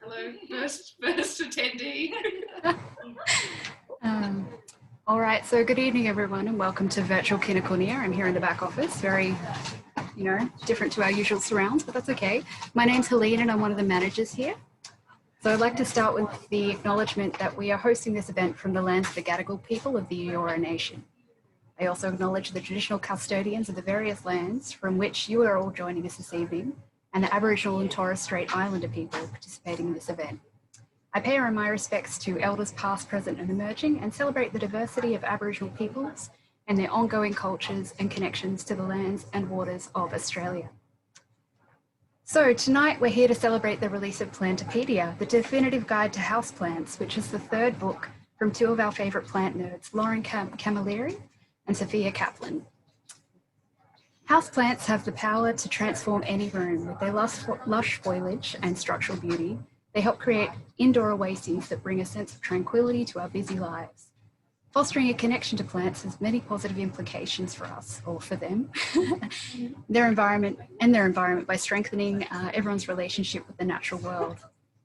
Hello, first attendee. All right, so good evening everyone and welcome to Virtual Kinnikunnia. I'm here in the back office, very, different to our usual surrounds, but that's okay. My name's Helene and I'm one of the managers here. So I'd like to start with the acknowledgement that we are hosting this event from the lands of the Gadigal people of the Eora Nation. I also acknowledge the traditional custodians of the various lands from which you are all joining us this evening and the Aboriginal and Torres Strait Islander people participating in this event. I pay my respects to elders past, present and emerging and celebrate the diversity of Aboriginal peoples and their ongoing cultures and connections to the lands and waters of Australia. So tonight we're here to celebrate the release of Plantopedia, the definitive guide to houseplants, which is the third book from two of our favourite plant nerds, Camilleri and Sophia Kaplan. Houseplants have the power to transform any room with their lush foliage and structural beauty. They help create indoor oases that bring a sense of tranquility to our busy lives. Fostering a connection to plants has many positive implications for us, or for them, their environment by strengthening everyone's relationship with the natural world.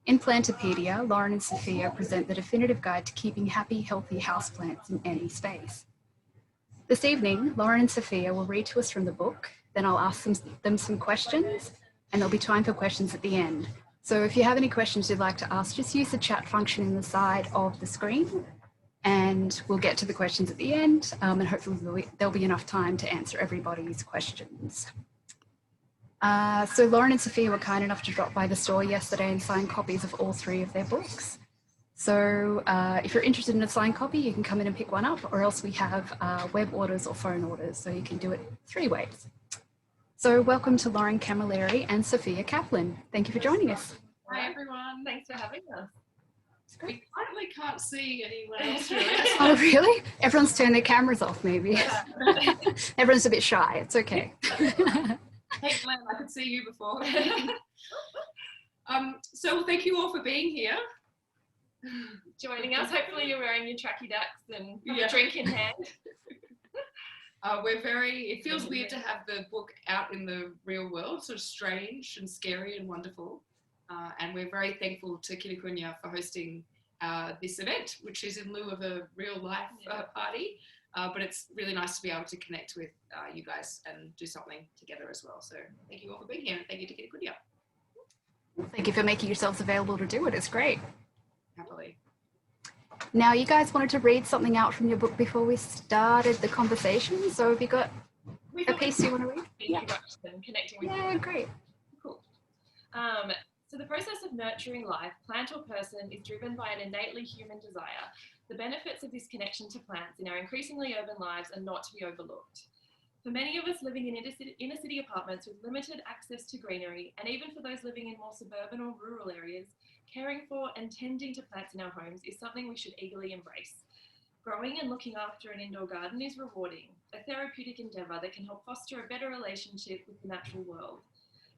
In Plantopedia, Lauren and Sophia present the definitive guide to keeping happy, healthy houseplants in any space. This evening, Lauren and Sophia will read to us from the book, then I'll ask them some questions, and there'll be time for questions at the end. So if you have any questions you'd like to ask, just use the chat function in the side of the screen and we'll get to the questions at the end and hopefully there'll be enough time to answer everybody's questions. So Lauren and Sophia were kind enough to drop by the store yesterday and sign copies of all three of their books. So if you're interested in a signed copy, you can come in and pick one up, or else we have web orders or phone orders, so you can do it 3 ways. So welcome to Lauren Camilleri and Sophia Kaplan. Thank you for joining us. Hi everyone, thanks for having us. We currently can't see anyone else really. Oh really? Everyone's turned their cameras off maybe. Yeah. Everyone's a bit shy, it's okay. Hey Glenn, I could see you before. So thank you all for being here. Joining us. Hopefully you're wearing your tracky ducks and a drink in hand. It feels weird to have the book out in the real world, sort of strange and scary and wonderful. And we're very thankful to Kinnikunnia for hosting this event, which is in lieu of a real life party. But it's really nice to be able to connect with you guys and do something together as well. So thank you all for being here and thank you to Kinnikunnia. Thank you for making yourselves available to do it. It's great. Happily. Now, you guys wanted to read something out from your book before we started the conversation. So have you got a piece you want to read? Yeah. Connecting with you. Great. Cool. So the process of nurturing life, plant or person, is driven by an innately human desire. The benefits of this connection to plants in our increasingly urban lives are not to be overlooked. For many of us living in inner city apartments with limited access to greenery, and even for those living in more suburban or rural areas, caring for and tending to plants in our homes is something we should eagerly embrace. Growing and looking after an indoor garden is rewarding, a therapeutic endeavour that can help foster a better relationship with the natural world.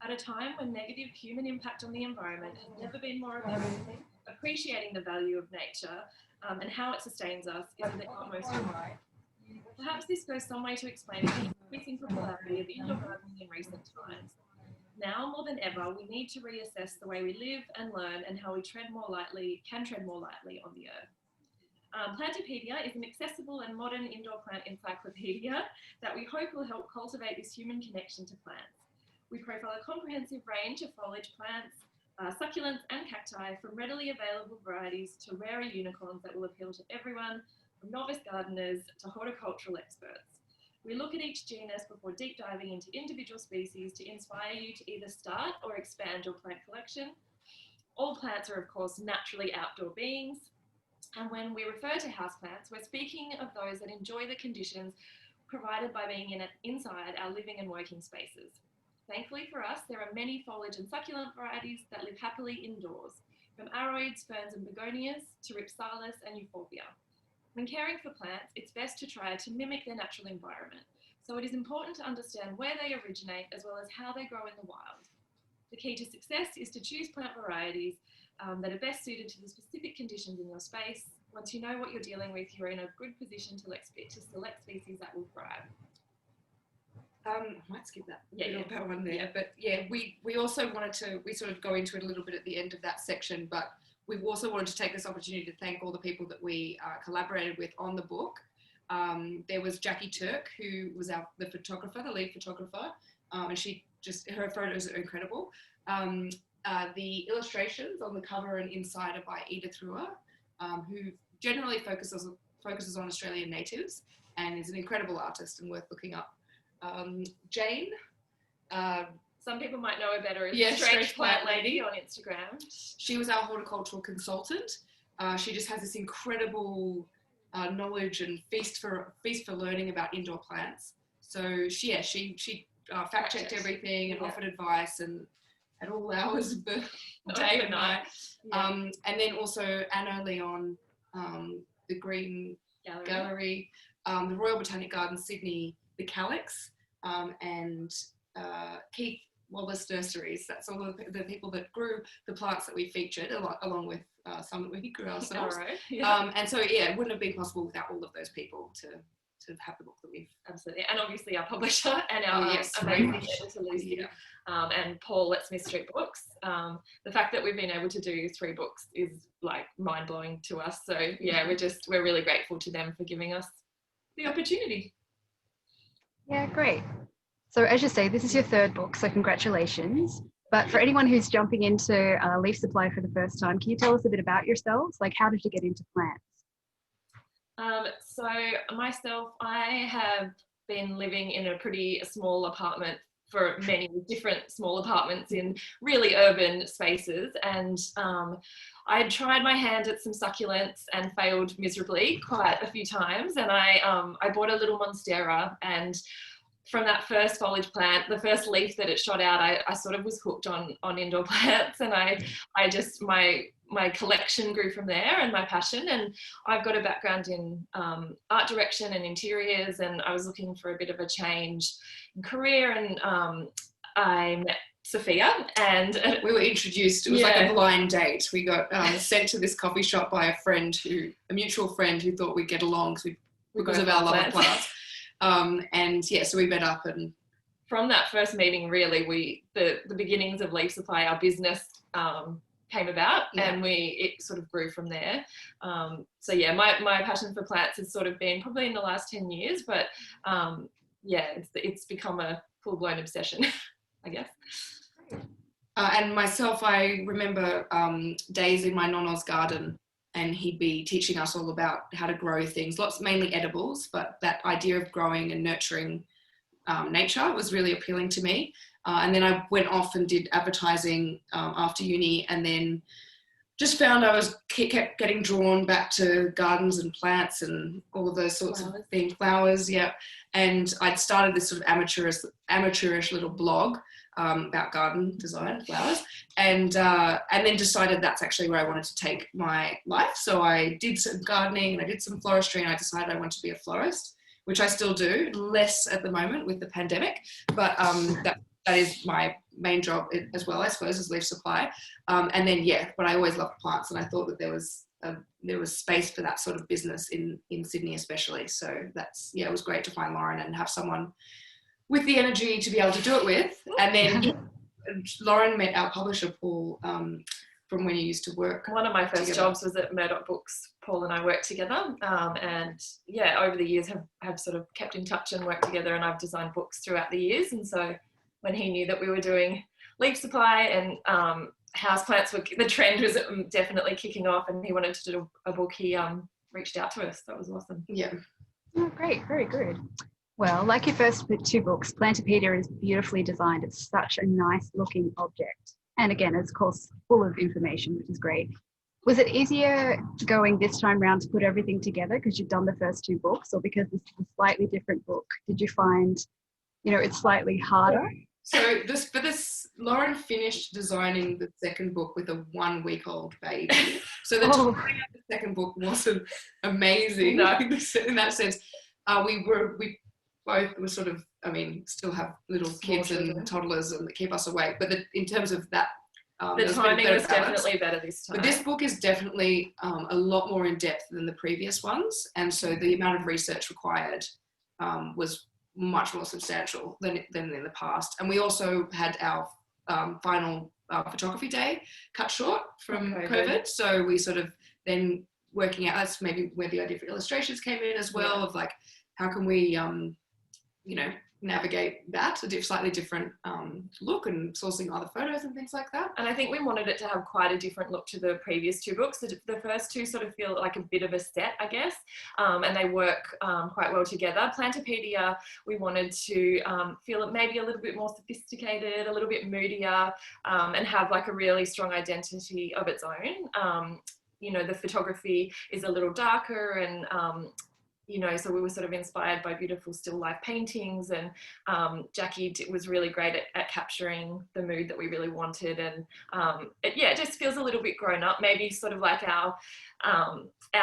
At a time when negative human impact on the environment has never been more evident, appreciating the value of nature and how it sustains us is of the utmost importance. Perhaps this goes some way to explaining the increasing popularity of indoor gardening in recent times. Now more than ever, we need to reassess the way we live and learn and how we can tread more lightly on the earth. Plantopedia is an accessible and modern indoor plant encyclopedia that we hope will help cultivate this human connection to plants. We profile a comprehensive range of foliage plants, succulents and cacti, from readily available varieties to rarer unicorns that will appeal to everyone, from novice gardeners to horticultural experts. We look at each genus before deep diving into individual species to inspire you to either start or expand your plant collection. All plants are, of course, naturally outdoor beings. And when we refer to houseplants, we're speaking of those that enjoy the conditions provided by being inside our living and working spaces. Thankfully for us, there are many foliage and succulent varieties that live happily indoors, from aroids, ferns and begonias to ripsalis and euphorbia. When caring for plants, it's best to try to mimic their natural environment. So it is important to understand where they originate as well as how they grow in the wild. The key to success is to choose plant varieties that are best suited to the specific conditions in your space. Once you know what you're dealing with, you're in a good position to select species that will thrive. I might skip that that one there. Yeah. But yeah, we also wanted to, we sort of go into it a little bit at the end of that section, but we also wanted to take this opportunity to thank all the people that we collaborated with on the book. There was Jackie Turk, who was the photographer, the lead photographer, and her photos are incredible. The illustrations on the cover and inside are by Edith Ruhr, who generally focuses on Australian natives and is an incredible artist and worth looking up. Jane. Some people might know her better as Strange Plant Lady on Instagram. She was our horticultural consultant. She just has this incredible knowledge and feast for learning about indoor plants. So she fact-checked everything and offered advice and at all hours of the day and night. Yeah. And then also Anna Leon, the Green Gallery, the Royal Botanic Gardens, Sydney, the Calyx, and Keith Wallace Nurseries. That's all the people that grew the plants that we featured, along with some that we grew ourselves. All right. Yeah. And so, it wouldn't have been possible without all of those people to have the book that we've... Absolutely. And obviously our publisher and our amazing editor, Lucy, and Paul at Smith Street Books. The fact that we've been able to do 3 books is like mind-blowing to us. So, we're really grateful to them for giving us the opportunity. Yeah, great. So as you say, this is your 3rd book, so congratulations. But for anyone who's jumping into Leaf Supply for the first time, can you tell us a bit about yourselves? Like, how did you get into plants? So myself, I have been living in a pretty small apartment for many different small apartments in really urban spaces, and I tried my hand at some succulents and failed miserably quite a few times, and I bought a little monstera, and from that first foliage plant, the first leaf that it shot out, I sort of was hooked on indoor plants, and I just my collection grew from there, and my passion. And I've got a background in art direction and interiors, and I was looking for a bit of a change in career, and I met Sophia, and we were introduced. It was like a blind date. We got sent to this coffee shop by a mutual friend who thought we'd get along because of our love of plants. So we met up, and from that first meeting, really, the beginnings of Leaf Supply, our business, came about, and it sort of grew from there. My passion for plants has sort of been probably in the last 10 years, but it's become a full-blown obsession, I guess. And myself, I remember days in my nono's garden, and he'd be teaching us all about how to grow things, mainly edibles, but that idea of growing and nurturing nature was really appealing to me. And then I went off and did advertising after uni, and then just found I kept getting drawn back to gardens and plants and all of those sorts of things, flowers, And I'd started this sort of amateurish little blog about garden design, flowers, and then decided that's actually where I wanted to take my life. So I did some gardening and I did some floristry, and I decided I wanted to be a florist, which I still do, less at the moment with the pandemic, but that is my main job as well, I suppose, as Leaf Supply. But I always loved plants, and I thought that there was space for that sort of business in Sydney especially. So it was great to find Lauren and have someone with the energy to be able to do it with. And then Lauren met our publisher, Paul, from when you used to work. One of my first jobs was at Murdoch Books. Paul and I worked together, over the years have sort of kept in touch and worked together, and I've designed books throughout the years. And so when he knew that we were doing Leaf Supply and houseplants, the trend was definitely kicking off, and he wanted to do a book, he reached out to us. That was awesome. Yeah. Oh, great, very good. Well, like your first 2 books, Plantopedia is beautifully designed. It's such a nice looking object. And again, it's of course full of information, which is great. Was it easier going this time round to put everything together because you've done the first 2 books, or because this is a slightly different book? Did you find, it's slightly harder? So Lauren finished designing the second book with a 1-week-old baby. So the timing of the second book wasn't amazing in that sense. We both were sort of, still have little kids and toddlers and that keep us awake. But in terms of that, the timing was definitely better this time. But this book is definitely a lot more in depth than the previous ones, and so the amount of research required was much more substantial than in the past. And we also had our final photography day cut short from COVID. So we sort of then working out, that's maybe where the idea for illustrations came in as well, of like, how can we, you know, navigate that, a slightly different look, and sourcing other photos and things like that. And I think we wanted it to have quite a different look to the previous two books. The first two sort of feel like a bit of a set, I guess, and they work quite well together. Plantopedia, we wanted to feel maybe a little bit more sophisticated, a little bit moodier, and have like a really strong identity of its own. You know, the photography is a little darker, and you know, so we were sort of inspired by beautiful still life paintings, and Jackie was really great at capturing the mood that we really wanted. And it just feels a little bit grown up, maybe sort of like our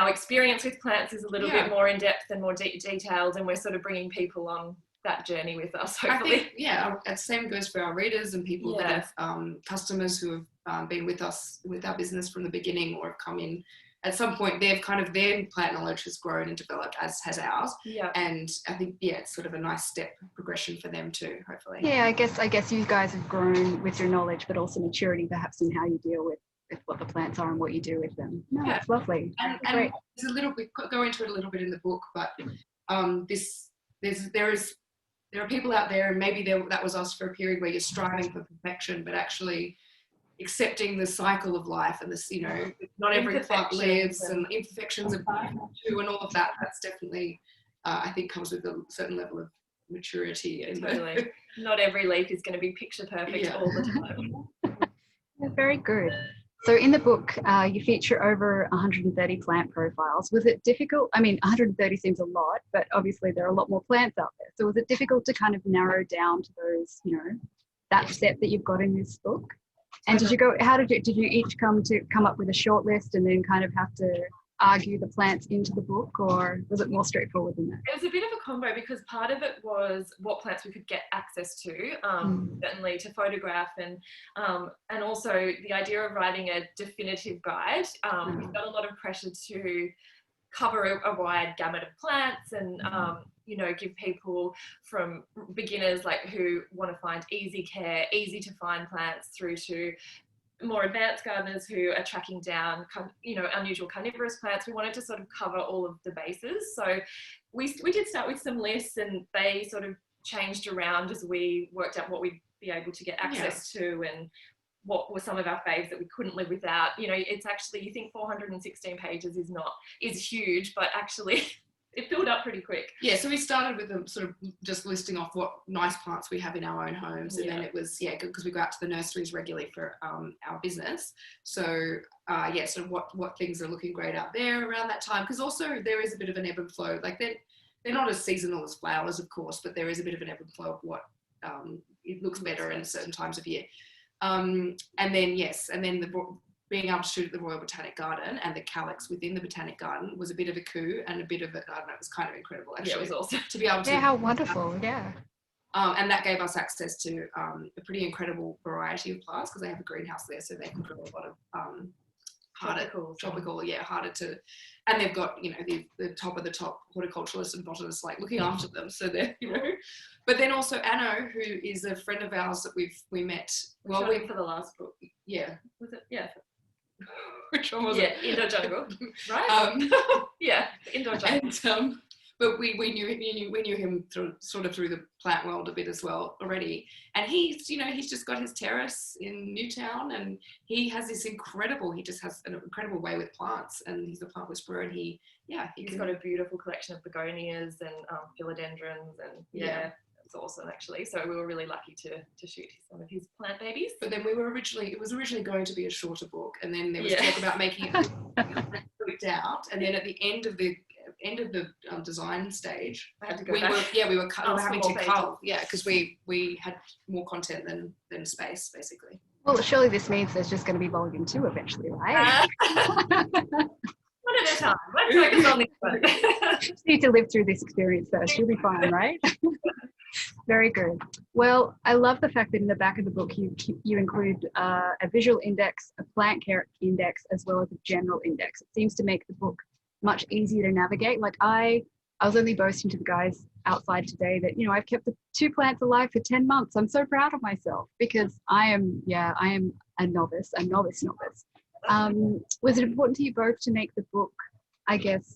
experience with plants is a little bit more in depth and more detailed, and we're sort of bringing people on that journey with us, hopefully. I think, the same goes for our readers and people that have customers who have been with us, with our business from the beginning, or have come in at some point. They've kind of, their plant knowledge has grown and developed, as has ours. Yeah. And I think, it's sort of a nice step progression for them too, hopefully. Yeah, I guess you guys have grown with your knowledge, but also maturity perhaps in how you deal with what the plants are and what you do with them. No, it's lovely. And there's a little bit, go into it a little bit in the book, but there are people out there, and maybe that was us for a period where you're striving for perfection, but actually accepting the cycle of life, and this, you know, not every plant lives, and imperfections are too, and all of that. That's definitely, I think, comes with a certain level of maturity. And totally. Not every leaf is going to be picture perfect all the time. Yeah, very good. So in the book, you feature over 130 plant profiles. Was it difficult? I mean, 130 seems a lot, but obviously there are a lot more plants out there. So was it difficult to kind of narrow down to those, you know, that set that you've got in this book? And did you each come up with a short list and then kind of have to argue the plants into the book, or was it more straightforward than that? It was a bit of a combo, because part of it was what plants we could get access to, certainly to photograph, and also the idea of writing a definitive guide. We've got a lot of pressure to cover a wide gamut of plants, and you know, give people from beginners like who want to find easy care, easy to find plants, through to more advanced gardeners who are tracking down, you know, unusual carnivorous plants. We wanted to sort of cover all of the bases. So we did start with some lists, and they sort of changed around as we worked out what we'd be able to get access to, and what were some of our faves that we couldn't live without. You know, it's actually, you think 416 pages is huge, but actually it filled up pretty quick. Yeah, so we started with them sort of just listing off what nice plants we have in our own homes, and then it was, because we go out to the nurseries regularly for our business. So sort of what things are looking great out there around that time, because also there is a bit of an ebb and flow. Like they're not as seasonal as flowers, of course, but there is a bit of an ebb and flow of what it looks better in certain times of year. And then being able to shoot at the Royal Botanic Garden and the calyx within the Botanic Garden was a bit of a coup, and a bit of it was kind of incredible, actually. Yeah, it was awesome. To be able to... Yeah, how wonderful, and that gave us access to a pretty incredible variety of plants, because they have a greenhouse there, so they can grow a lot of tropical, harder to... And they've got, you know, the top of the top horticulturalists and botanists like looking after them, so they're, you know... But then also Anno, who is a friend of ours that we met... for the last book. Yeah. Was it? Yeah. Which one was it? Yeah, Indoor Jungle, right? Yeah, Indoor Jungle. And, but we knew him through the plant world a bit as well already. And he's just got his terrace in Newtown, and he has he just has an incredible way with plants, and he's a plant whisperer, and he's got a beautiful collection of begonias and philodendrons, and it's awesome, actually. So we were really lucky to shoot some of his plant babies. But then it was originally going to be a shorter book, and then there was talk about making it out, and then at the end of the design stage, I had to go we back. were having to cull, because we had more content than space, basically. Well, surely this means there's just going to be volume 2 eventually, right? One at a time. Let's focus on this one. Just need to live through this experience first. You'll be fine, right? Very good. Well, I love the fact that in the back of the book you include a visual index, a plant care index, as well as a general index. It seems to make the book much easier to navigate. Like I was only boasting to the guys outside today that, I've kept the 2 plants alive for 10 months. I'm so proud of myself because I am a novice. Was it important to you both to make the book, I guess,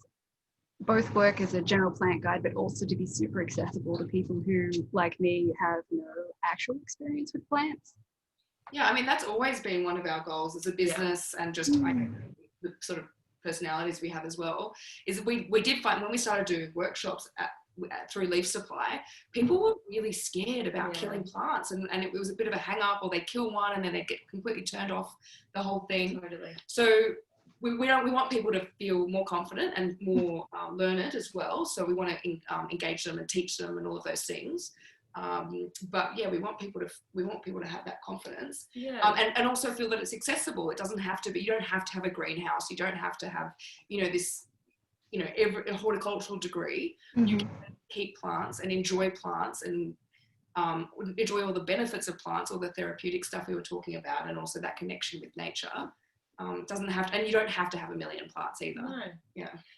both work as a general plant guide, but also to be super accessible to people who, like me, have no actual experience with plants? Yeah, I mean, that's always been one of our goals as a business, and just the sort of personalities we have as well, is we did find when we started doing workshops through Leaf Supply, people were really scared about killing plants, and it was a bit of a hang up, or they kill one and then they get completely turned off the whole thing. Totally. So we want people to feel more confident and more learned as well. So we want to engage them and teach them and all of those things. But yeah, we want people to have that confidence, and also feel that it's accessible. It doesn't have to be. You don't have to have a greenhouse. You don't have to have this a horticultural degree. You can keep plants and enjoy plants and enjoy all the benefits of plants, all the therapeutic stuff we were talking about, and also that connection with nature. Doesn't have to, and you don't have to have a million plants either. No.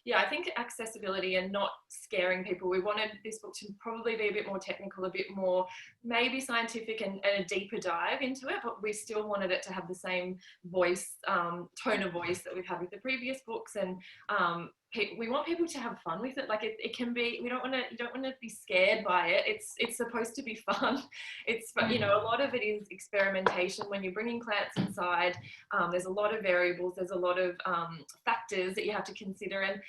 Yeah, I think accessibility and not scaring people. We wanted this book to probably be a bit more technical, a bit more maybe scientific, and a deeper dive into it, but we still wanted it to have the same voice, tone of voice that we've had with the previous books, and we want people to have fun with it. Like it can be, you don't want to be scared by it. It's supposed to be fun. It's, a lot of it is experimentation. When you're bringing plants inside, there's a lot of variables, there's a lot of factors that you have to consider, and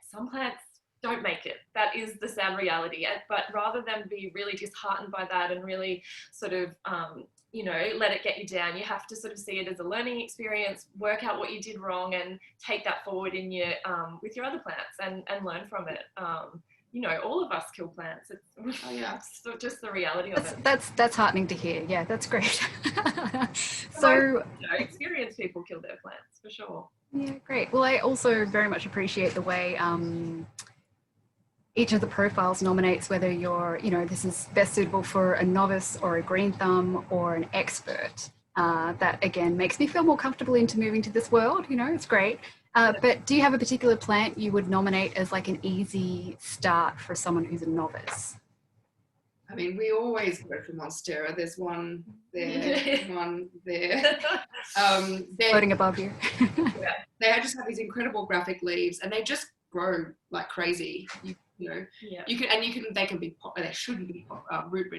some plants don't make it. That is the sad reality. But rather than be really disheartened by that and really sort of let it get you down, you have to sort of see it as a learning experience, work out what you did wrong, and take that forward in your with your other plants and learn from it. All of us kill plants. It's just the reality of it. That's heartening to hear. Yeah, that's great. So experienced people kill their plants for sure. Yeah, great. Well, I also very much appreciate the way each of the profiles nominates whether you're, this is best suitable for a novice or a green thumb or an expert. That, again, makes me feel more comfortable into moving to this world. It's great. But do you have a particular plant you would nominate as like an easy start for someone who's a novice? I mean, we always go for Monstera. There's one there, one there. Floating above you. They just have these incredible graphic leaves, and they just grow like crazy. They shouldn't be root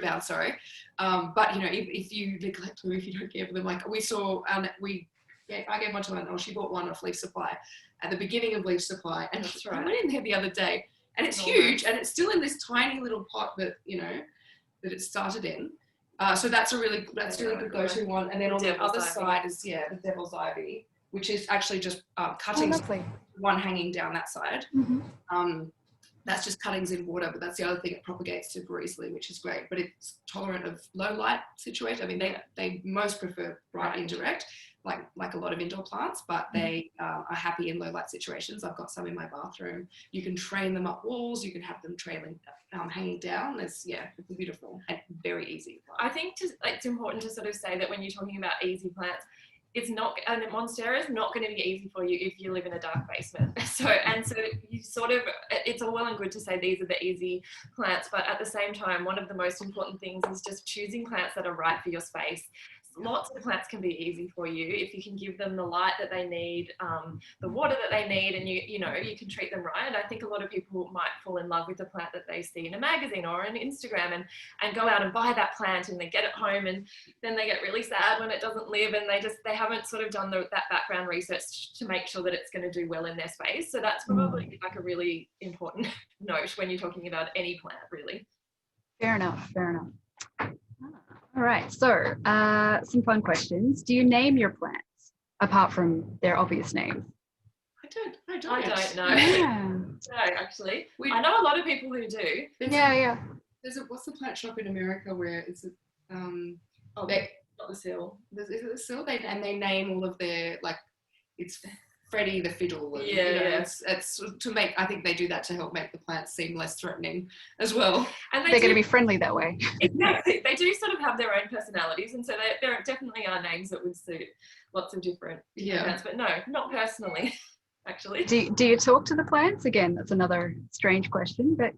bound. Sorry, but if you neglect them, if you don't care for them, like we saw, I gave one to her, she bought one off Leaf Supply at the beginning of Leaf Supply, and I went in there the other day, and it's huge, and it's still in this tiny little pot that that it started in. So that's a really good go-to one. And then on the other side is the Devil's Ivy, which is actually just cuttings, one hanging down that side. That's just cuttings in water, but that's the other thing, it propagates super easily, which is great. But it's tolerant of low light situation. I mean, they most prefer bright indirect, like a lot of indoor plants, but they are happy in low light situations. I've got some in my bathroom. You can train them up walls. You can have them trailing, hanging down. It's beautiful and very easy. I think it's important to sort of say that when you're talking about easy plants, it's not, and Monstera is not going to be easy for you if you live in a dark basement. So you sort of, it's all well and good to say these are the easy plants, but at the same time, one of the most important things is just choosing plants that are right for your space. Lots of plants can be easy for you if you can give them the light that they need, the water that they need, and you can treat them right. And I think a lot of people might fall in love with the plant that they see in a magazine or on Instagram and go out and buy that plant, and they get it home, and then they get really sad when it doesn't live, and they haven't sort of done that background research to make sure that it's going to do well in their space. So that's probably like a really important note when you're talking about any plant, really. Fair enough. All right, so some fun questions. Do you name your plants apart from their obvious names? I don't know. Yeah. No, actually. I know a lot of people who do. What's the plant shop in America where it's not the Sill. Is it the Sill? They name all of their, like, it's Freddie the Fiddle. And, it's to make, I think they do that to help make the plants seem less threatening as well. And they're going to be friendly that way. Exactly. They do sort of have their own personalities, and so there definitely are names that would suit lots of different plants, but no, not personally. actually. Do you talk to the plants? Again, that's another strange question, but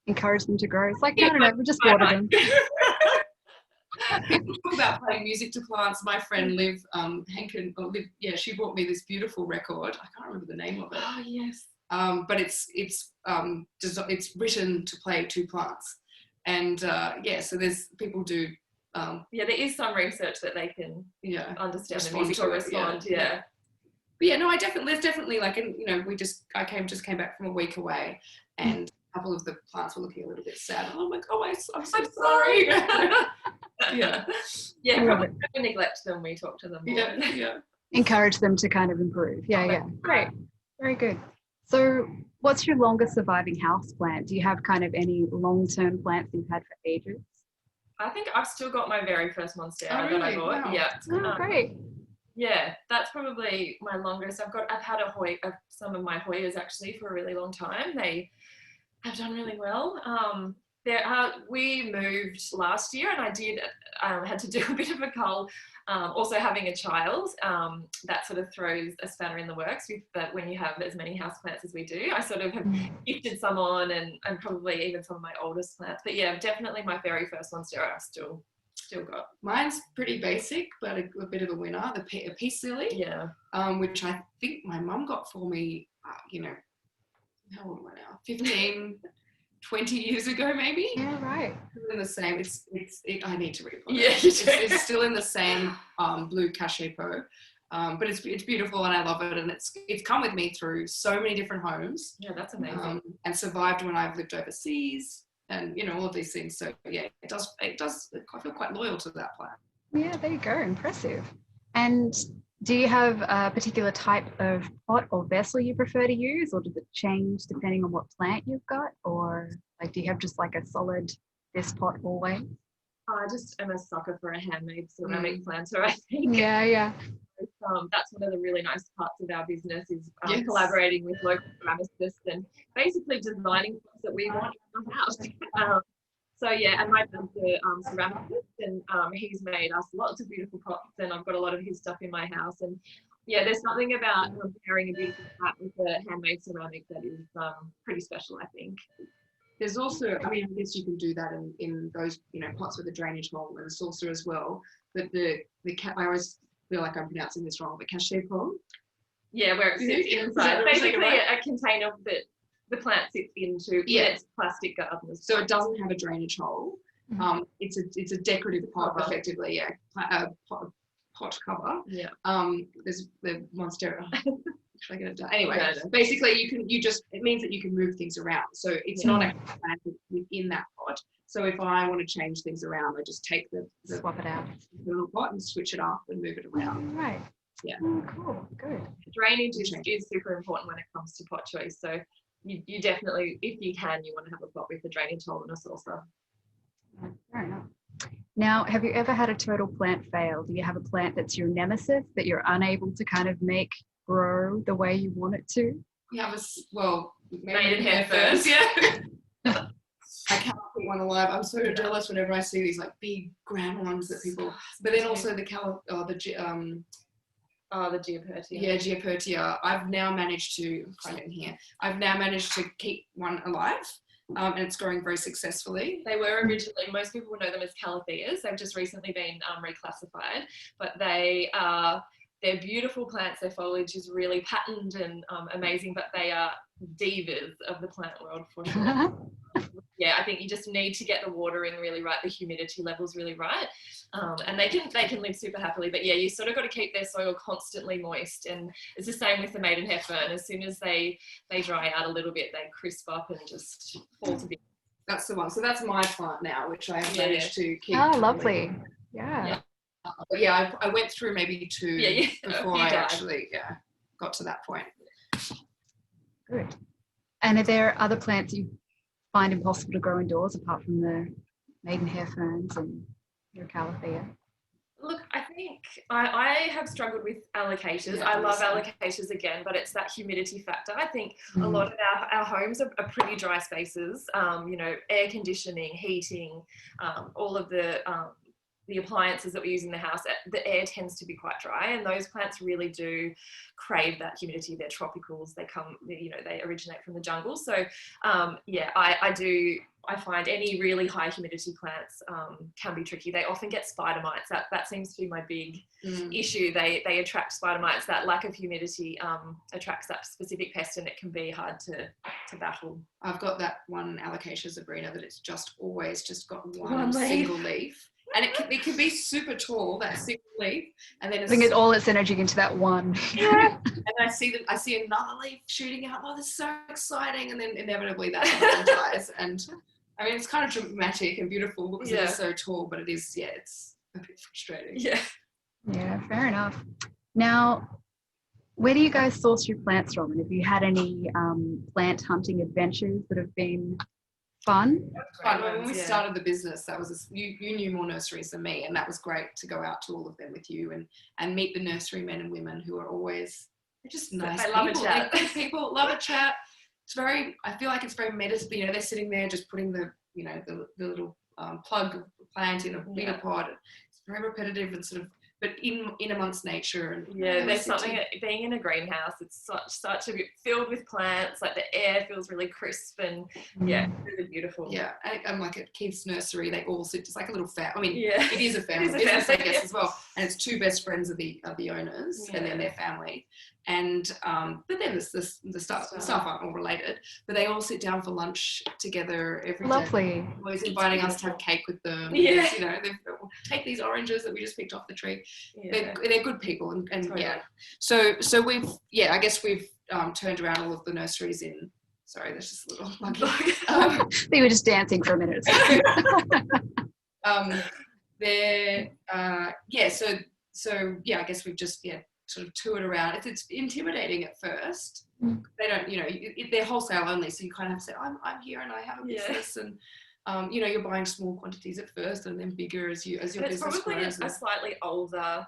encourage them to grow. It's like, no, we just water them. People talk about playing music to plants. My friend Liv she brought me this beautiful record. I can't remember the name of it. Oh yes. But it's written to play to plants, and so there's people do. There is some research that they can understand the music or respond. Yeah. But yeah, no, there's definitely like, I came back from a week away, and a couple of the plants were looking a little bit sad. I'm like, oh, I'm so sorry. Yeah. Yeah, probably don't neglect them. We talk to them more. Yeah. Encourage them to kind of improve. Yeah. Great. Very good. So what's your longest surviving house plant? Do you have kind of any long-term plants you've had for ages? I think I've still got my very first monstera that I bought. Wow. Yeah. Oh, great. Yeah, that's probably my longest. I've had some of my Hoyas actually for a really long time. They have done really well. We moved last year, and I did had to do a bit of a cull. Also having a child, that sort of throws a spanner in the works with that when you have as many houseplants as we do. I sort of have gifted some on and probably even some of my oldest plants. But yeah, definitely my very first monstera I still got. Mine's pretty basic, but a bit of a winner. The peace lily. Yeah. Which I think my mum got for me, how old am I now? 15, 20 years ago, maybe. Yeah, right. Still in the same. I need to repot it. Yeah, it's still in the same blue cachet pot. But it's beautiful, and I love it, and it's come with me through so many different homes. Yeah, that's amazing. And survived when I've lived overseas, and all of these things. So yeah, it does. I feel quite loyal to that plant. Yeah, there you go. Impressive. And do you have a particular type of pot or vessel you prefer to use, or does it change depending on what plant you've got, or like do you have just like a solid this pot always? I just am a sucker for a handmade ceramic planter, I think. Yeah. That's one of the really nice parts of our business is collaborating with local ceramicists and basically designing pots that we want in our house. So yeah, and my dad's a ceramicist, and he's made us lots of beautiful pots, and I've got a lot of his stuff in my house. And yeah, there's something about pairing a beautiful pot with a handmade ceramic that is pretty special, I think. There's also, I guess you can do that in those, pots with a drainage hole and a saucer as well. But I always feel like I'm pronouncing this wrong, the cachet pot. Yeah, where it sits inside. Basically a container that the plant sits into its plastic garden. So it doesn't have a drainage hole. It's a decorative pot, effectively, pot cover. Yeah. There's the monstera. Should I get it done? Anyway, basically it means that you can move things around. So it's not actually planted within that pot. So if I want to change things around, I just take the swap it out, the little pot and switch it up and move it around. Right. Yeah. Oh, cool. Good. Drainage is super important when it comes to pot choice. So you definitely, if you can, you want to have a pot with a drainage hole and a saucer. Fair enough. Now, have you ever had a total plant fail? Do you have a plant that's your nemesis that you're unable to kind of make grow the way you want it to? We have maidenhair ferns. Yeah. I can't put one alive. I'm so jealous whenever I see these like big grand ones that people. But then also the Geopertia. Yeah, Geopertia. I've now managed to find it in here. I've now managed to keep one alive. And it's growing very successfully. They were originally, most people would know them as calatheas. They've just recently been reclassified, but they're beautiful plants. Their foliage is really patterned and amazing, but they are divas of the plant world for sure. Yeah, I think you just need to get the watering really right, the humidity levels really right, and they can live super happily. But yeah, you sort of got to keep their soil constantly moist, and it's the same with the maidenhair fern. As soon as they dry out a little bit, they crisp up and just fall to bits. That's the one. So that's my plant now, which I have managed to keep. Oh, lovely. Yeah. But yeah, I went through maybe two before I actually got to that point. Good. And are there other plants you find impossible to grow indoors apart from the maidenhair ferns and your calathea? Look, I think I have struggled with alocasias. I love alocasias again, but it's that humidity factor. I think a lot of our homes are pretty dry spaces, air conditioning, heating, all of the the appliances that we use in the house, the air tends to be quite dry, and those plants really do crave that humidity. They're tropicals. They come, you know, they originate from the jungle. So yeah, I find any really high humidity plants can be tricky. They often get spider mites. That seems to be my big issue. They attract spider mites. That lack of humidity attracts that specific pest, and it can be hard to battle. I've got that one Alocasia zebrina that it's just always just got one single leaf. And it can be super tall, that single leaf, and then I think it's all its energy into that one. Yeah. And I see another leaf shooting out. Oh, this is so exciting! And then inevitably that one dies. And I mean, it's kind of dramatic and beautiful because it is so tall, but it is, it's a bit frustrating. Yeah. Yeah, fair enough. Now, where do you guys source your plants from? And have you had any plant hunting adventures that have been fun? When we started the business, that was you knew more nurseries than me, and that was great to go out to all of them with you and meet the nursery men and women who are always just nice people. Love a chat. They're good people, love a chat. It's very, I feel like it's very meditative. You know, they're sitting there just putting the, you know, the little plug plant in a bigger pot. It's very repetitive and sort of, but in amongst nature. And there's something, being in a greenhouse, it's such a bit filled with plants, like the air feels really crisp and really beautiful. Yeah, and like at Keith's nursery, they all sit just like a little family. I mean, it is a family business, I guess, as well. And it's two best friends of the owners and then their family. And but then the staff aren't all related, but they all sit down for lunch together every day. Always inviting us to have cake with them. Yeah. Because, you know, they take these oranges that we just picked off the tree. Yeah. They're good people, and totally. So we've I guess we've turned around all of the nurseries in. Sorry, there's just a little monkey. They were just dancing for a minute. I guess we've just sort of toured around. It's intimidating at first. They don't, you know, they're wholesale only, so you kind of have to say, I'm here and I have a business, and you know, you're buying small quantities at first and then bigger as your business grows. It's probably a slightly older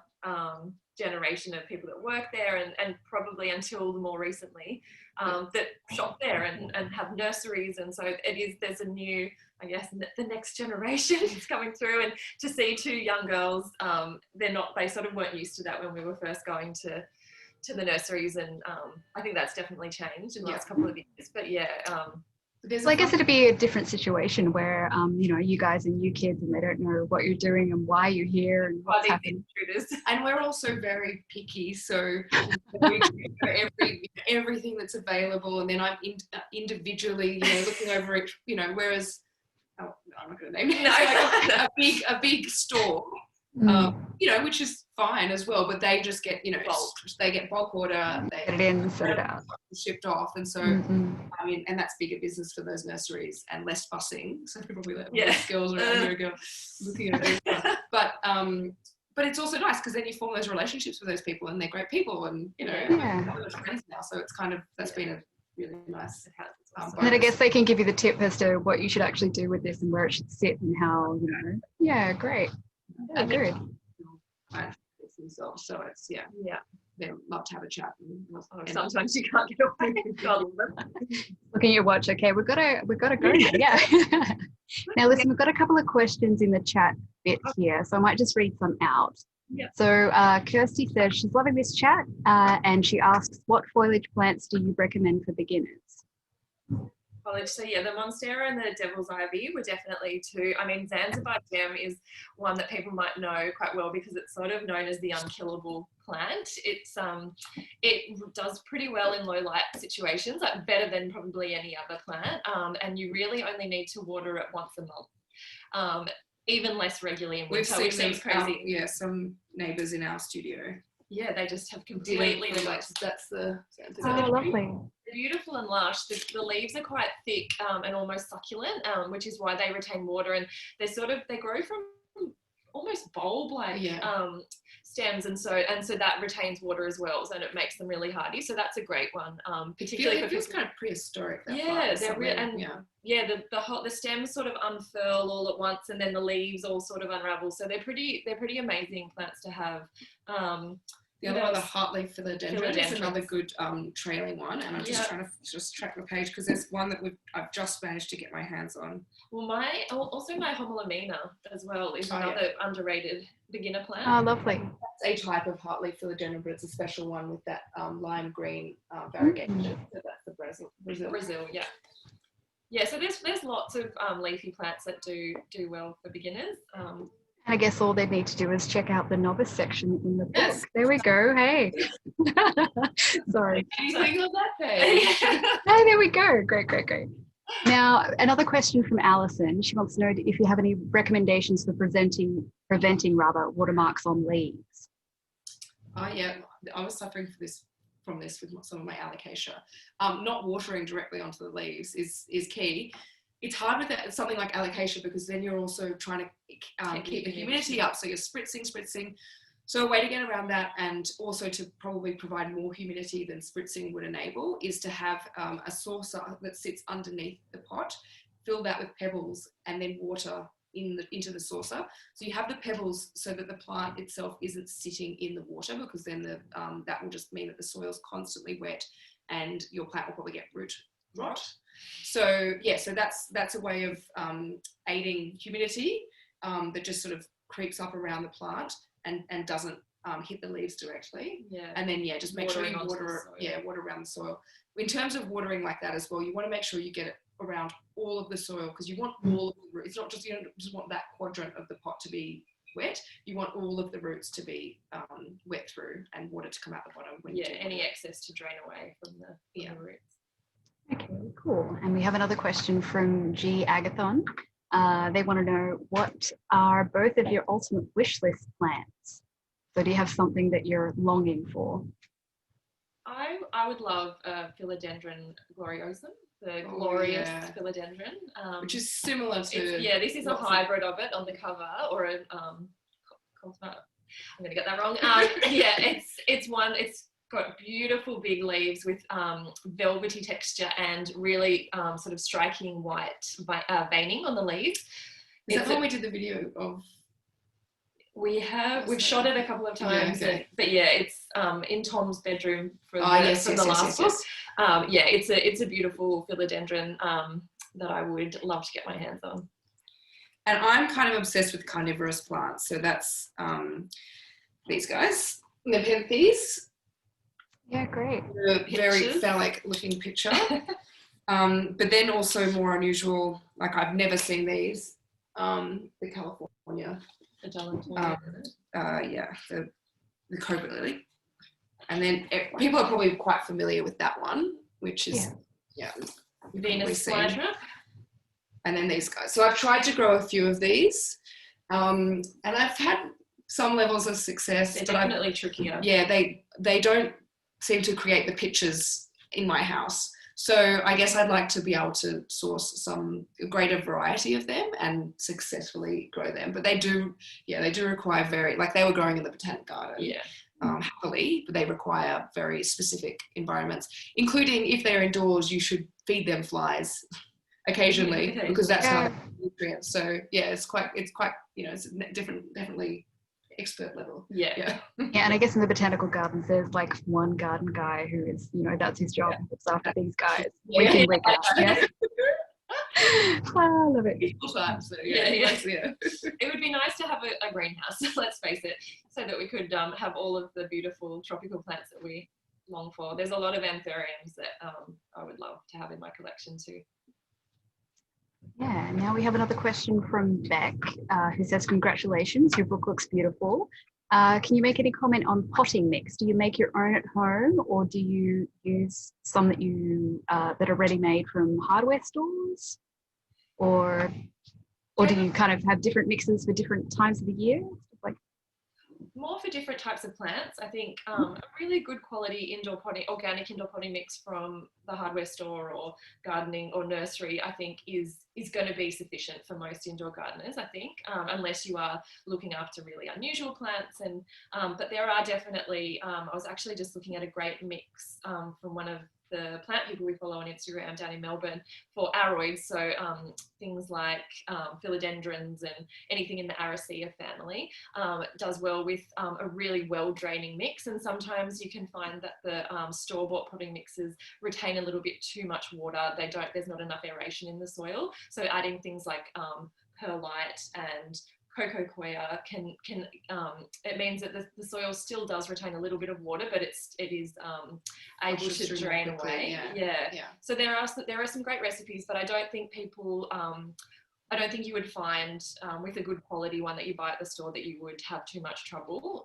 generation of people that work there, and probably until more recently that shop there and have nurseries, and so there's a new, I guess, the next generation is coming through, and to see two young girls, they sort of weren't used to that when we were first going to the nurseries, and I think that's definitely changed in the last couple of years. But so I guess it'd be a different situation where, you know, you guys are new kids and they don't know what you're doing and why you're here and what's happening. And we're also very picky, so we everything that's available, and then I'm individually, you know, looking over it, you know, whereas I'm not going to name it. Like a big store, you know, which is fine as well, but they just get, you know, they get bulk order, they get it in, set it out, shipped off, and so I mean, and that's bigger business for those nurseries and less fussing. So probably let girls around here go looking at it, but it's also nice because then you form those relationships with those people, and they're great people, and you know, we're friends now. So it's kind of been a really nice. And then I guess they can give you the tip as to what you should actually do with this and where it should sit and how, you know. Yeah, great. Yeah, good. Themselves, so it's they love to have a chat. And sometimes you can't get away. Looking at your watch. Okay, we've got to go now. Yeah. Now listen, we've got a couple of questions in the chat bit here, so I might just read some out. Yep. So Kirsty says she's loving this chat, and she asks, what foliage plants do you recommend for beginners? So the Monstera and the Devil's Ivy were definitely two. I mean, Zanzibar Gem is one that people might know quite well because it's sort of known as the unkillable plant. It does pretty well in low light situations, like better than probably any other plant, and you really only need to water it once a month, even less regularly in winter, which seems crazy. Some neighbours in our studio. Yeah, they just have completely neglected. That's the. Lovely. They're beautiful and lush. The leaves are quite thick and almost succulent, which is why they retain water, and they grow from almost bulb-like stems, and so that retains water as well, and it makes them really hardy. So that's a great one, particularly it feels kind of prehistoric. They're real, and the stems sort of unfurl all at once, and then the leaves all sort of unravel. So they're pretty amazing plants to have. The other one, the heartleaf philodendron, is another Philodendrons. good trailing one, and I'm just trying to just track the page because there's one that I've just managed to get my hands on. Well, my homolemina as well is another underrated beginner plant. Oh, lovely. That's a type of heartleaf philodendron, but it's a special one with that lime green variegation. So that's the Brazil. Yeah. Yeah, so there's lots of leafy plants that do well for beginners. And I guess all they need to do is check out the novice section in the book. Yes. There we go. Hey. Sorry. Anything on that page? Hey, there we go. Great. Now, another question from Alison. She wants to know if you have any recommendations for preventing watermarks on leaves. Yeah, I was suffering from this with some of my alocasia. Not watering directly onto the leaves is key. It's hard with something like alocasia because then you're also trying to keep the humidity up. So you're spritzing. So a way to get around that, and also to probably provide more humidity than spritzing would enable, is to have a saucer that sits underneath the pot, fill that with pebbles, and then water into the saucer. So you have the pebbles so that the plant itself isn't sitting in the water, because then that will just mean that the soil's constantly wet and your plant will probably get root rot. So yeah, so that's a way of aiding humidity that just sort of creeps up around the plant and doesn't hit the leaves directly. Yeah. And then just make sure you water around the soil. In terms of watering like that as well, you want to make sure you get it around all of the soil, because you want all of the roots. It's not just, you don't just want that quadrant of the pot to be wet. You want all of the roots to be wet through and water to come out the bottom. Any excess to drain away from the roots. Okay, cool. And we have another question from G. Agathon. They want to know, what are both of your ultimate wish list plants? So do you have something that you're longing for? I would love Philodendron gloriosum, the glorious philodendron. Which is similar to... this is a hybrid of it on the cover, or a... I'm going to get that wrong. It's got beautiful big leaves with velvety texture and really sort of striking white veining on the leaves. Is that what we did the video of? We've shot it a couple of times, but it's in Tom's bedroom from the last book. It's a beautiful philodendron that I would love to get my hands on. And I'm kind of obsessed with carnivorous plants, so that's these guys, Nepenthes. Yeah, great. A very phallic looking picture. But then also more unusual, like I've never seen these, the California. The cobra lily. And then people are probably quite familiar with that one, which is, Venus flytrap. And then these guys. So I've tried to grow a few of these, and I've had some levels of success. They're definitely trickier. Yeah, they don't seem to create the pictures in my house. So I guess I'd like to be able to source some greater variety of them and successfully grow them. But they do require they were growing in the Botanic Garden happily, but they require very specific environments, including if they're indoors, you should feed them flies occasionally because that's how they get nutrients. So it's quite it's definitely expert level. Yeah, and I guess in the botanical gardens there's like one garden guy who is, that's his job, looks after these guys week in, week out. I love it. It would be nice to have a greenhouse, let's face it, so that we could have all of the beautiful tropical plants that we long for. There's a lot of anthuriums that I would love to have in my collection too. Yeah, now we have another question from Beck, who says, congratulations, your book looks beautiful. Can you make any comment on potting mix? Do you make your own at home, or do you use some that are ready-made from hardware stores? Or do you kind of have different mixes for different times of the year? More for different types of plants. I think a really good quality organic indoor potting mix from the hardware store or gardening or nursery, I think is going to be sufficient for most indoor gardeners, I think, unless you are looking after really unusual plants. And but there are definitely, I was actually just looking at a great mix from one of the plant people we follow on Instagram down in Melbourne for aroids, so things like philodendrons and anything in the Araceae family, does well with a really well draining mix. And sometimes you can find that the store-bought potting mixes retain a little bit too much water. There's not enough aeration in the soil. So adding things like perlite and cocoa coir can it means that the soil still does retain a little bit of water, but it is able to drain away. Yeah. So there are some great recipes, but I don't think people I don't think you would find with a good quality one that you buy at the store that you would have too much trouble.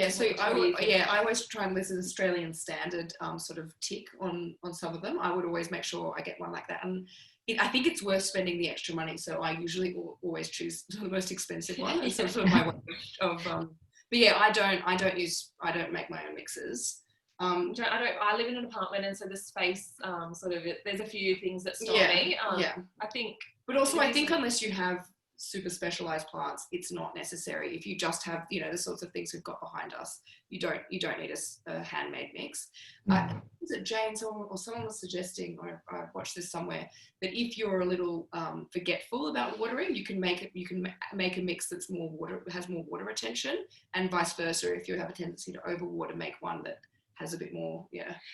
So I always try and list an Australian standard sort of tick on some of them. I would always make sure I get one like that, and I think it's worth spending the extra money. So I usually always choose the most expensive one. It's sort of my way of. But yeah, I don't make my own mixes. I live in an apartment, and so the space there's a few things that stop me. I think. But also, I think unless you have super specialized plants, it's not necessary. If you just have, the sorts of things we've got behind us, you don't need a handmade mix. Was it Jane someone was suggesting, or I watched this somewhere, that if you're a little forgetful about watering, you can make a mix that's has more water retention, and vice versa. If you have a tendency to overwater, make one that has a bit more,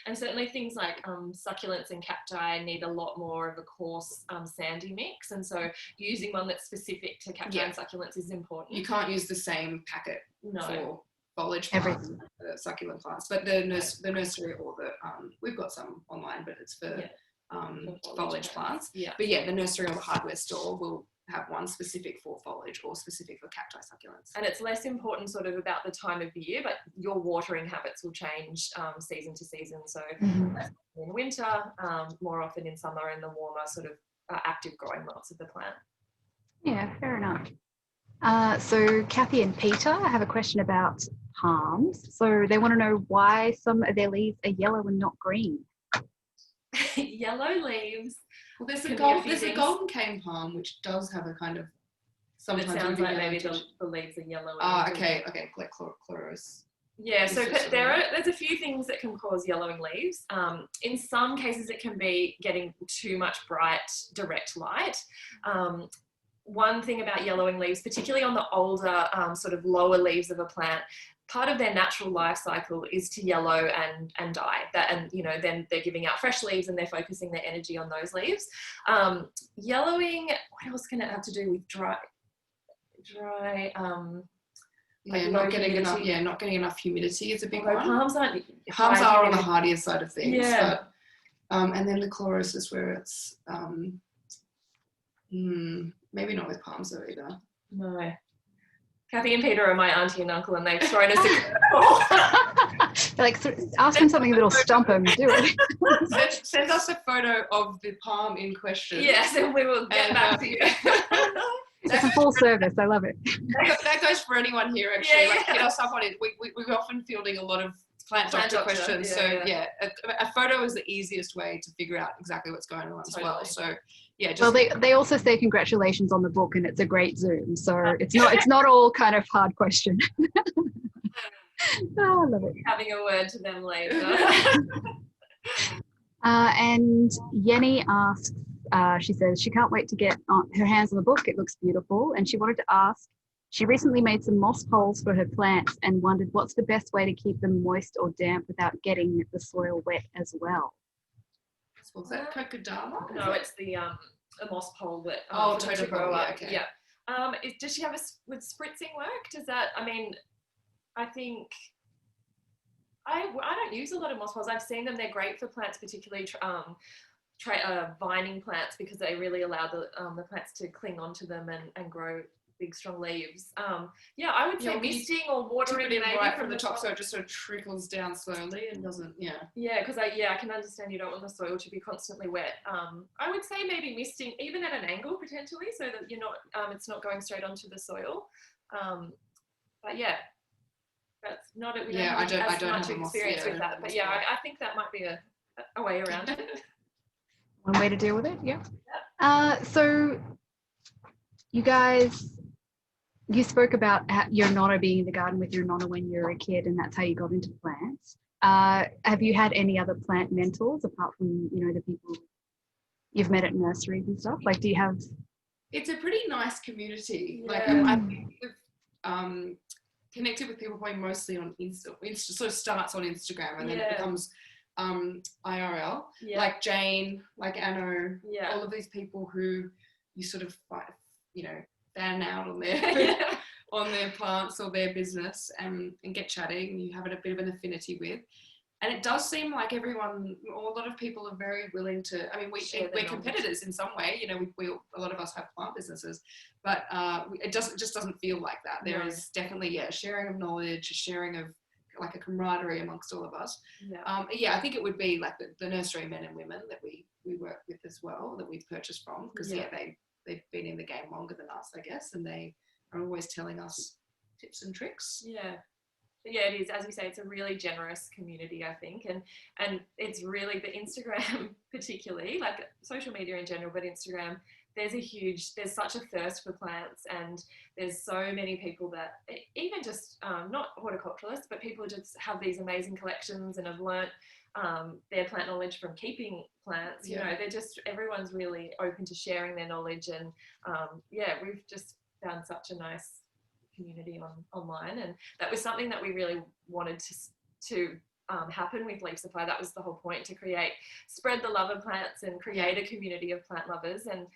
And certainly things like succulents and cacti need a lot more of a coarse sandy mix, and so using one that's specific to cacti and succulents is important. You can't use the same packet for foliage plants, succulent plants, but the nursery or the we've got some online, but it's for foliage plants. But the nursery or the hardware store will have one specific for foliage or specific for cacti succulents. And it's less important sort of about the time of the year, but your watering habits will change season to season. So in winter, more often in summer, in the warmer sort of active growing months of the plant. Yeah, fair enough. So Kathy and Peter have a question about palms. So they want to know why some of their leaves are yellow and not green. Yellow leaves. Well, there's a golden cane palm, which does have a kind of sometimes. It sounds like maybe the leaves are yellow. Okay, like chloros. Yeah, so there's a few things that can cause yellowing leaves. In some cases, it can be getting too much bright, direct light. One thing about yellowing leaves, particularly on the older, sort of lower leaves of a plant, part of their natural life cycle is to yellow and die. Then they're giving out fresh leaves and they're focusing their energy on those leaves. Yellowing, what else can it have to do with dry? Not getting enough humidity is a big one. Palms are on the hardier side of things. Yeah. But, and then the chloros is where it's maybe not with palms though either. No. Kathy and Peter are my auntie and uncle, and they've thrown us a like, ask them something that'll stump them. Do it. Send us a photo of the palm in question. Yes, and we will get back to you. It's a full service. I love it. That goes for anyone here, actually. Hit us up on it. We're often fielding a lot of plant doctor questions. A photo is the easiest way to figure out exactly what's going on as well. So they also say congratulations on the book, and it's a great Zoom. So it's not all kind of hard question. Oh, I love it. Having a word to them later. And Yenny asks, she says she can't wait to get her hands on the book. It looks beautiful, and she wanted to ask. She recently made some moss poles for her plants and wondered what's the best way to keep them moist or damp without getting the soil wet as well. Was that Kokodama? No, it's the moss pole that to grow up. Okay. Yeah. Does she have would spritzing work? Does that? I mean, I think I don't use a lot of moss poles. I've seen them. They're great for plants, particularly vining plants, because they really allow the plants to cling onto them and grow big strong leaves. I would say misting or watering it right from the top, so it just sort of trickles down slowly and doesn't. Because I can understand you don't want the soil to be constantly wet. I would say maybe misting even at an angle potentially, so that you're not it's not going straight onto the soil. That's not it. I don't have experience with that, but I think that might be a way around it. One way to deal with it. So you guys, you spoke about your nonna being in the garden with your nonna when you were a kid, and that's how you got into plants. Have you had any other plant mentors apart from, the people you've met at nurseries and stuff? Like, do you have... It's a pretty nice community. Yeah. Like, I think we've connected with people probably mostly on Insta. It sort of starts on Instagram and then it becomes IRL. Yeah. Like Jane, like Anno, Yeah. all of these people who you sort of, fan out on their on their plants or their business and get chatting. You have a bit of an affinity with. And it does seem like a lot of people are very willing to, we're competitors in some way, we a lot of us have plant businesses, but it just doesn't feel like that. There is definitely, a sharing of knowledge, a sharing of like a camaraderie amongst all of us. Yeah. I think it would be like the nursery men and women that we work with as well, that we've purchased from, because they've been in the game longer than us, I guess, and they are always telling us tips and tricks. Yeah, it is. As you say, it's a really generous community, I think. And it's really the Instagram particularly, like social media in general, but Instagram, there's such a thirst for plants, and there's so many people that, even just not horticulturalists, but people just have these amazing collections and have learnt their plant knowledge from keeping plants. Everyone's really open to sharing their knowledge, and we've just found such a nice community online, and that was something that we really wanted to happen with Leaf Supply. That was the whole point, to spread the love of plants and create a community of plant lovers. And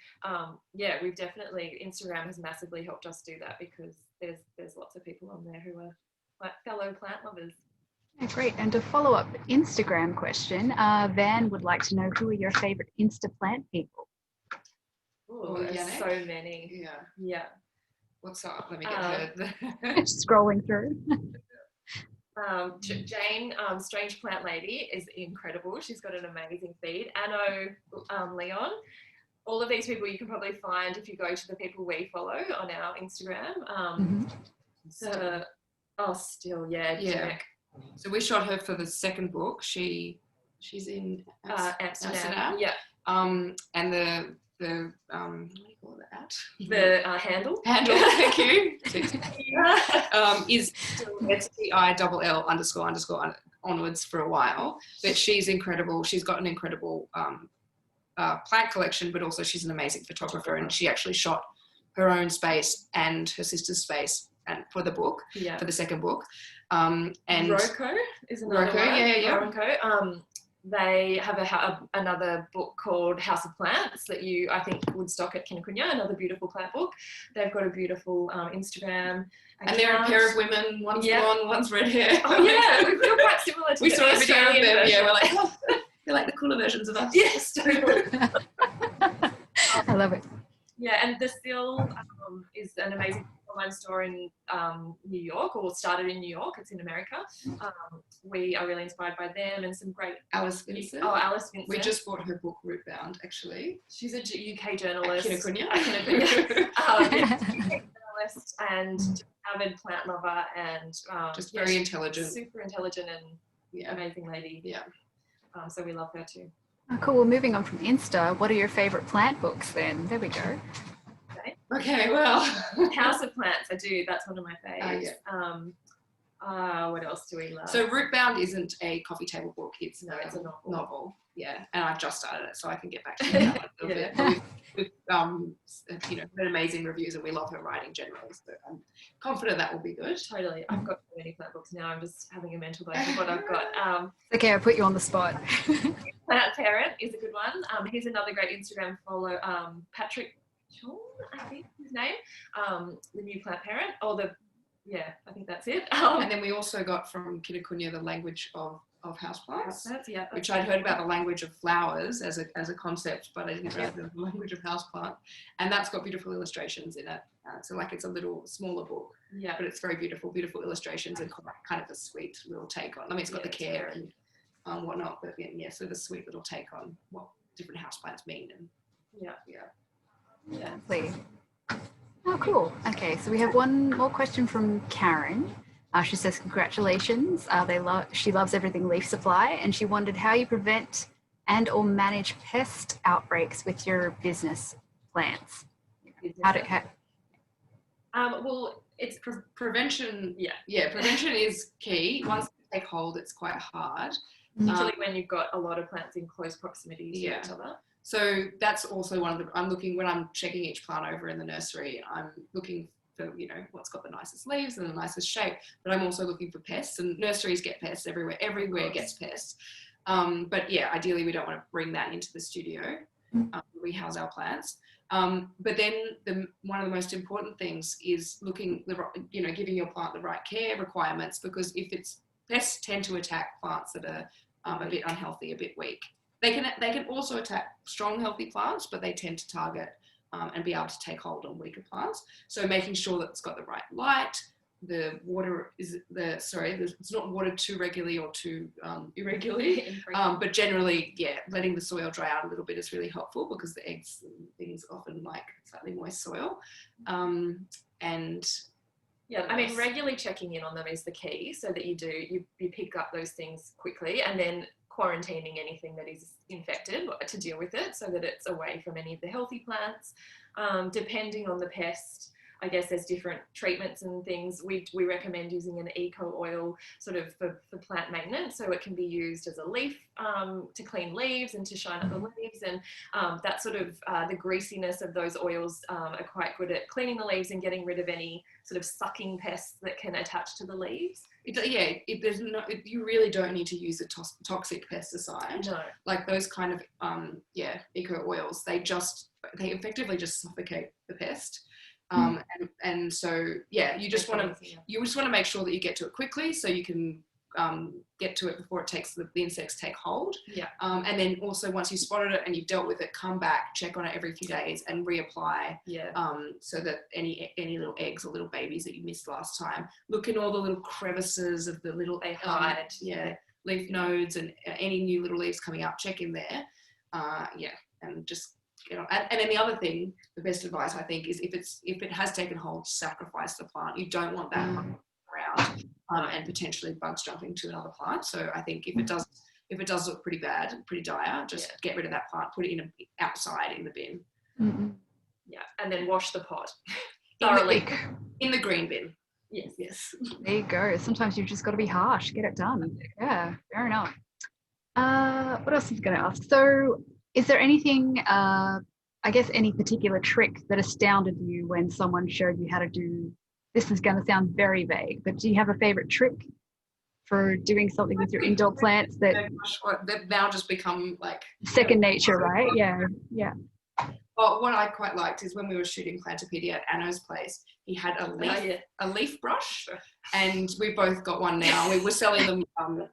we've definitely, Instagram has massively helped us do that, because there's lots of people on there who are fellow plant lovers. Great. And to follow up Instagram question, Van would like to know, who are your favorite Insta plant people? There's so many. Yeah. What's up? Let me get her. Scrolling through. Jane, Strange Plant Lady, is incredible. She's got an amazing feed. Anno, Leon. All of these people you can probably find if you go to the people we follow on our Instagram. Still. So we shot her for the second book. She's in Amsterdam. Yeah. And the what do you call that? The handle. Thank you. Is still STILL__ onwards for a while, but she's incredible. She's got an incredible plant collection, but also she's an amazing photographer, and she actually shot her own space and her sister's space for the book, for the second book. And Roko is another one. Roko. They have another book called House of Plants that I think would stock at Kinnikunnya, another beautiful plant book. They've got a beautiful Instagram account. And they're a pair of women, one's blonde, one's red hair. Oh yeah, we feel quite similar to we saw a video of them, version. we're like, they're like the cooler versions of us. Yes, totally. I love it. Yeah, and The Still is an amazing online store in New York, or started in New York. It's in America. We are really inspired by them, and some great... Alice Vincent. Alice Vincent. We just bought her book Rootbound, actually. She's a UK journalist. At Kinnikunnya. Journalist and just avid plant lover, and just very intelligent. Super intelligent and amazing lady. Yeah. So we love her too. Oh, cool. Well, moving on from Insta, what are your favourite plant books then? There we go. Okay, well. House of Plants, I do. That's one of my faves. What else do we love? So Rootbound isn't a coffee table book. It's a novel. Yeah, and I've just started it, so I can get back to that a little bit. We've read amazing reviews, and we love her writing generally, so I'm confident that will be good. Totally. I've got so many plant books now. I'm just having a mental break of what I've got. Okay, I put you on the spot. Plant Parent is a good one. Here's another great Instagram follow, Patrick Sean, I think his name, the new Plant Parent, I think that's it. And then we also got from Kinnikunnya the language of houseplants, which I'd heard about the language of flowers as a concept, but I didn't realize the language of houseplant, and that's got beautiful illustrations in it. So like it's a little smaller book, but it's very beautiful illustrations and kind of a sweet little take on. I mean, it's got the care and whatnot, but sort of a sweet little take on what different houseplants mean. And Please. Oh, cool. Okay, so we have one more question from Karen. She says, congratulations. She loves everything Leaf Supply, and she wondered how you prevent and or manage pest outbreaks with your business plants. Well, it's prevention. Prevention is key. Once take hold, it's quite hard. Particularly when you've got a lot of plants in close proximity to each other. So that's also one of the, I'm looking, when I'm checking each plant over in the nursery, I'm looking for, you know, what's got the nicest leaves and the nicest shape, but I'm also looking for pests, and nurseries get pests everywhere gets pests. But yeah, ideally we don't want to bring that into the studio. We house our plants. But then one of the most important things is looking, you know, giving your plant the right care requirements, because if pests tend to attack plants that are a bit unhealthy, a bit weak. They can also attack strong, healthy plants, but they tend to target and be able to take hold on weaker plants. So making sure that it's got the right light, the water it's not watered too regularly or too irregularly, but generally, yeah, letting the soil dry out a little bit is really helpful, because the eggs and things often like slightly moist soil. Yeah, I mean, regularly checking in on them is the key, so that you pick up those things quickly, and then quarantining anything that is infected to deal with it, so that it's away from any of the healthy plants. Depending on the pest, I guess there's different treatments and things. We recommend using an eco oil sort of for plant maintenance, so it can be used as a leaf to clean leaves and to shine up the leaves, and that sort of the greasiness of those oils are quite good at cleaning the leaves and getting rid of any sort of sucking pests that can attach to the leaves. You really don't need to use a toxic pesticide. No. Like those kind of eco oils, they effectively just suffocate the pest. And so you just want to make sure that you get to it quickly, so you can get to it before it takes the insects take hold. And then also, once you've spotted it and you've dealt with it, come back, check on it every few days and reapply. So that any little eggs or little babies that you missed last time, look in all the little crevices of the little leaf nodes, and any new little leaves coming up, check in there. And just get on. And then the other thing, the best advice I think, is if it has taken hold, sacrifice the plant. You don't want that around and potentially bugs jumping to another plant. So I think if it does look pretty bad, pretty dire, just get rid of that plant, put it outside in the bin. And then wash the pot thoroughly in the green bin. Yes. There you go. Sometimes you've just got to be harsh, get it done. Yeah, fair enough. What else was I going to ask? So is there anything, I guess any particular trick that astounded you when someone showed you how to do, this is going to sound very vague, but do you have a favorite trick for doing something with your indoor plants that they've now just become like second nature, right? Yeah. Well, what I quite liked is when we were shooting Plantopedia at Anno's place, he had a leaf brush, and we've both got one now. We were selling them on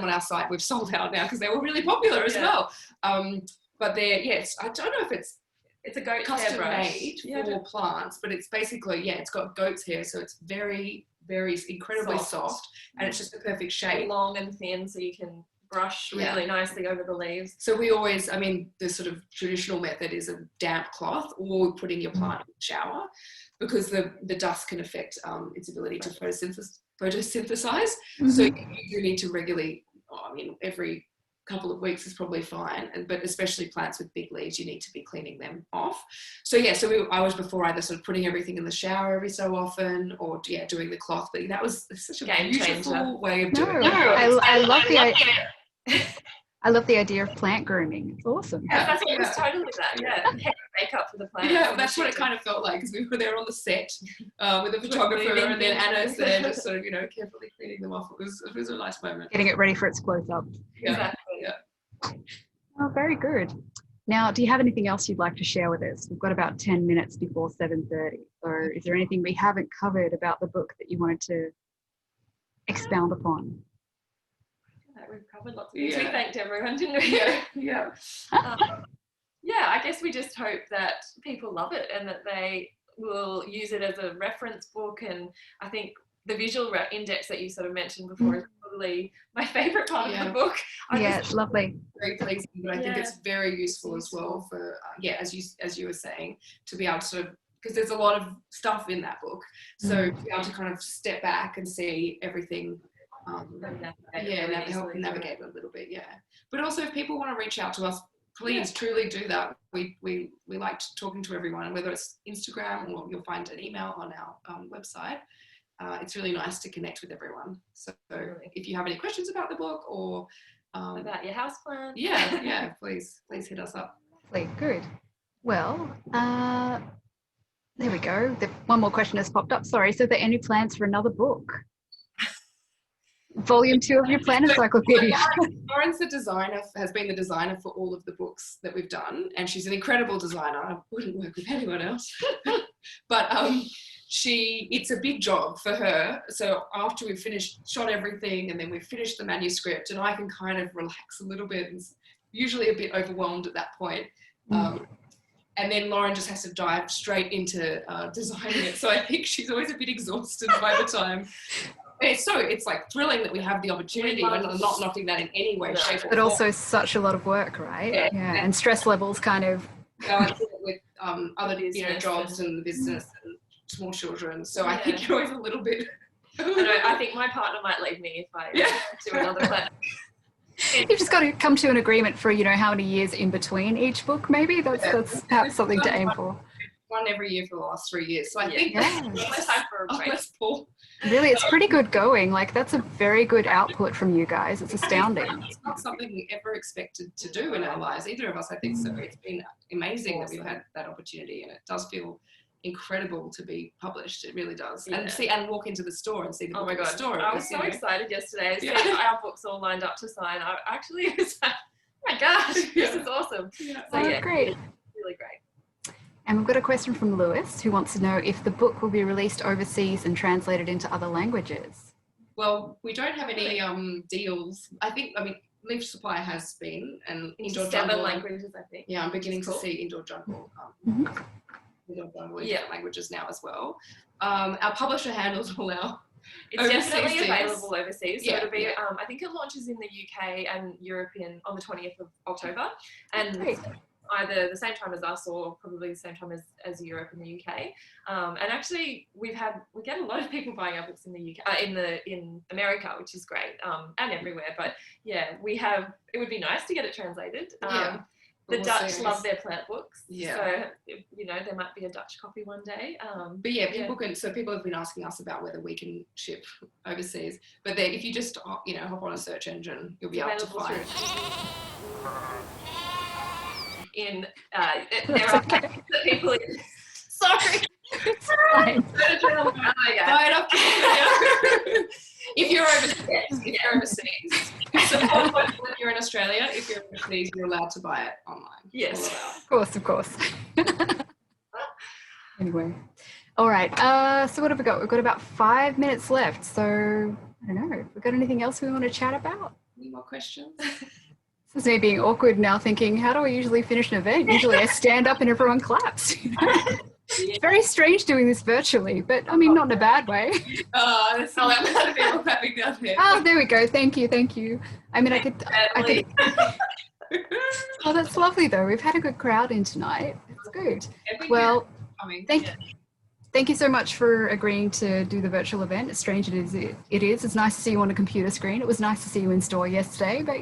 our site. We've sold out now because they were really popular as well. But I don't know if it's a goat custom made for plants, but it's basically, it's got goat's hair, so it's very, very incredibly soft, and it's just the perfect shape. Long and thin, so you can brush really nicely over the leaves. So we always, the sort of traditional method is a damp cloth, or putting your plant in the shower, because the dust can affect its ability to photosynthesize. So you do need to regularly, every couple of weeks is probably fine, but especially plants with big leaves, you need to be cleaning them off. So I was before either sort of putting everything in the shower every so often, or doing the cloth. But that was such a beautiful way of doing it. I love the idea of plant grooming. It's awesome. That's what it was totally that. Hair makeup for the plants. That's what it kind of felt like, because we were there on the set with the photographer, and then Anna's there just sort of carefully cleaning them off. It was a nice moment. Getting it ready for its close up. Exactly. Oh, very good. Now, do you have anything else you'd like to share with us? We've got about 10 minutes before 7:30. So is there anything we haven't covered about the book that you wanted to expound upon? We've covered lots of things. We thanked everyone, didn't we? I guess we just hope that people love it and that they will use it as a reference book. And I think the visual index that you sort of mentioned before is probably my favourite part of the book. It's lovely. Very pleasing, but I think it's very useful as well for, as you were saying, to be able to sort of, because there's a lot of stuff in that book. So to be able to kind of step back and see everything. Help navigate a little bit, But also, if people want to reach out to us, please truly do that. We like talking to everyone, whether it's Instagram or you'll find an email on our website. it's really nice to connect with everyone. So Really. if you have any questions about the book or About your houseplants. yeah, please hit us up. Lovely, good. Well, there we go. One more question has popped up. Sorry. So, are there any plans for another book? Volume 2 of your plant encyclopedia. Lauren's has been the designer for all of the books that we've done, and she's an incredible designer. I wouldn't work with anyone else. But it's a big job for her. So after we've shot everything, and then we've finished the manuscript, and I can kind of relax a little bit, and usually a bit overwhelmed at that point. And then Lauren just has to dive straight into designing it. So I think she's always a bit exhausted by the time. It's like thrilling that we have the opportunity. We're not knocking that in any way, shape, or form. But also such a lot of work, right? Yeah. And stress levels kind of. With other jobs and the business and small children. So I think you're always a little bit. I think my partner might leave me if I do another plan. You've just got to come to an agreement for, how many years in between each book, maybe. That's perhaps something to aim for. One every year for the last 3 years. So I think less time for a break. Paul. Really, it's pretty good going. Like, that's a very good output from you guys. It's astounding. It's not something we ever expected to do in our lives, either of us, I think. So it's been amazing that we've had that opportunity, and it does feel incredible to be published. It really does. Yeah. And walk into the store and see the book in the store. I was so excited yesterday. Our books all lined up to sign. I actually was like, oh my gosh, this is awesome. Yeah. So great. Really great. And we've got a question from Lewis, who wants to know if the book will be released overseas and translated into other languages. Well, we don't have any deals. Leaf Supply has been, and Indoor 7 Jungle, languages, I think. Yeah, I'm beginning to see Indoor Jungle. Indoor Jungle in different languages now as well. Our publisher handles all our It's definitely available overseas. So it'll be, yeah. I think it launches in the UK and European on the 20th of October. And either the same time as us or probably the same time as Europe and the UK. And actually we get a lot of people buying our books in the UK, in America, which is great, and everywhere. But yeah, it would be nice to get it translated. The Dutch love their plant books. Yeah. So, there might be a Dutch copy one day. But people have been asking us about whether we can ship overseas. But then if you just, hop on a search engine, you'll be able to find it. There are people in. Sorry. It's fine. If you're overseas, if you're in Australia, if you're overseas, you're allowed to buy it online. Yes. Of course. Anyway. All right. So what have we got? We've got about 5 minutes left. So I don't know. Have we got anything else we want to chat about? Any more questions? This is me being awkward now, thinking, how do I usually finish an event? Usually I stand up and everyone claps. It's very strange doing this virtually, but not in a bad way. That's not that bad of people clapping down there. Oh, there we go. Thank you. I could. Oh, that's lovely though. We've had a good crowd in tonight. It's good. Well, thank you so much for agreeing to do the virtual event. As strange as it is. It's nice to see you on a computer screen. It was nice to see you in store yesterday, but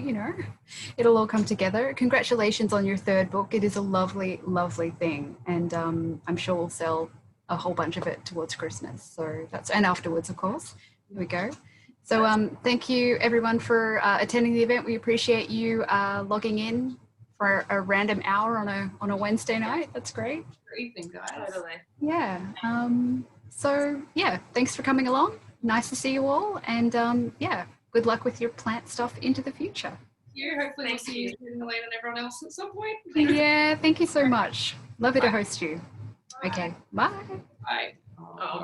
it'll all come together. Congratulations on your 3rd book. It is a lovely, lovely thing. And I'm sure we'll sell a whole bunch of it towards Christmas. So and afterwards, of course. Here we go. So thank you everyone for attending the event. We appreciate you logging in for a random hour on a Wednesday night. That's great. Good evening, guys. Totally. Yeah. Thanks for coming along. Nice to see you all. And good luck with your plant stuff into the future. Hopefully we'll see you and Elaine and everyone else at some point. Yeah, thank you so much. Lovely to host you. Bye. Okay, bye. Bye. Oh,